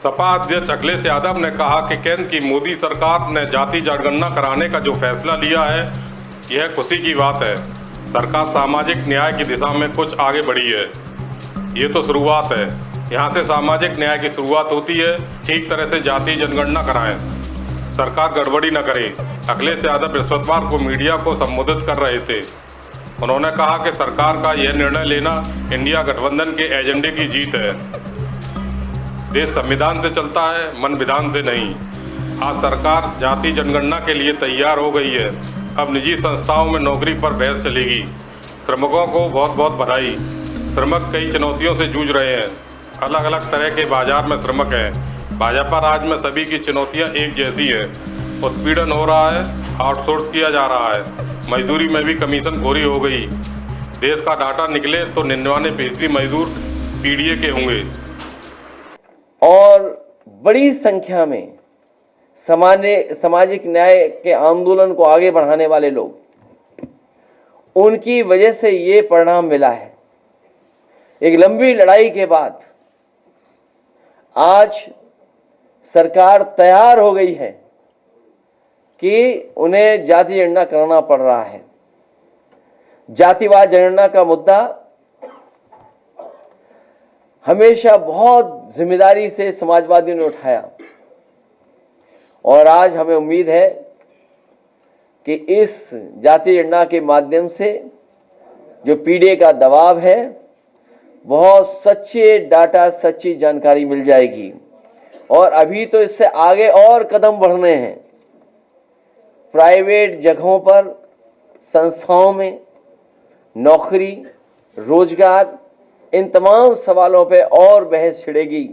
सपा अध्यक्ष अखिलेश यादव ने कहा कि केंद्र की मोदी सरकार ने जाति जनगणना कराने का जो फैसला लिया है, यह खुशी की बात है। सरकार सामाजिक न्याय की दिशा में कुछ आगे बढ़ी है। ये तो शुरुआत है। यहाँ से सामाजिक न्याय की शुरुआत होती है। ठीक तरह से जाति जनगणना कराएं, सरकार गड़बड़ी न करे। अखिलेश यादव बृहस्पतिवार को मीडिया को संबोधित कर रहे थे। उन्होंने कहा कि सरकार का यह निर्णय लेना इंडिया गठबंधन के एजेंडे की जीत है। देश संविधान से चलता है, मन विधान से नहीं। आज सरकार जाति जनगणना के लिए तैयार हो गई है। अब निजी संस्थाओं में नौकरी पर बहस चलेगी। श्रमिकों को बहुत बहुत बधाई। श्रमिक कई चुनौतियों से जूझ रहे हैं। अलग अलग तरह के बाजार में श्रमिक हैं। भाजपा राज में सभी की चुनौतियां एक जैसी हैं। उत्पीड़न हो रहा है, आउटसोर्स किया जा रहा है, मजदूरी में भी कमीशन खोरी हो गई। देश का डाटा निकले तो 99% मजदूर पीडीए के होंगे। और बड़ी संख्या में सामाजिक न्याय के आंदोलन को आगे बढ़ाने वाले लोग, उनकी वजह से ये परिणाम मिला है। एक लंबी लड़ाई के बाद आज सरकार तैयार हो गई है कि उन्हें जाति जनगणना कराना पड़ रहा है। जातिवाद जनगणना का मुद्दा हमेशा बहुत जिम्मेदारी से समाजवादियों ने उठाया और आज हमें उम्मीद है कि इस जाति जनगणना के माध्यम से जो पीडीए का दबाव है, बहुत सच्चे डाटा, सच्ची जानकारी मिल जाएगी। और अभी तो इससे आगे और कदम बढ़ने हैं। प्राइवेट जगहों पर, संस्थाओं में नौकरी, रोजगार, इन तमाम सवालों पे और बहस छिड़ेगी।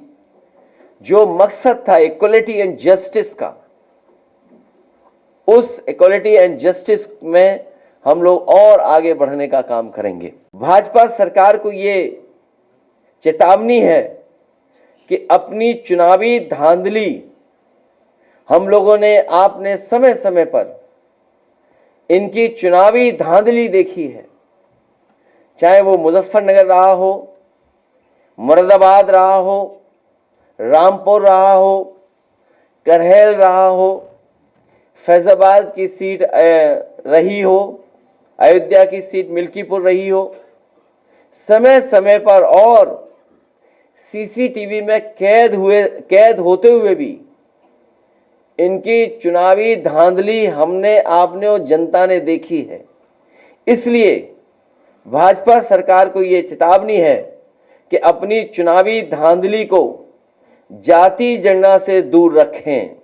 जो मकसद था इक्वलिटी एंड जस्टिस का, उस इक्वलिटी एंड जस्टिस में हम लोग और आगे बढ़ने का काम करेंगे। भाजपा सरकार को ये चेतावनी है कि अपनी चुनावी धांधली हम लोगों ने, आपने समय समय पर इनकी चुनावी धांधली देखी है। चाहे वो मुजफ्फरनगर रहा हो, मुरादाबाद रहा हो, रामपुर रहा हो, करहल रहा हो, फैजाबाद की सीट रही हो, अयोध्या की सीट मिल्कीपुर रही हो, समय समय पर और सीसीटीवी में कैद होते हुए भी इनकी चुनावी धांधली हमने, आपने और जनता ने देखी है। इसलिए भाजपा सरकार को ये चेतावनी है कि अपनी चुनावी धांधली को जाति जनगणना से दूर रखें।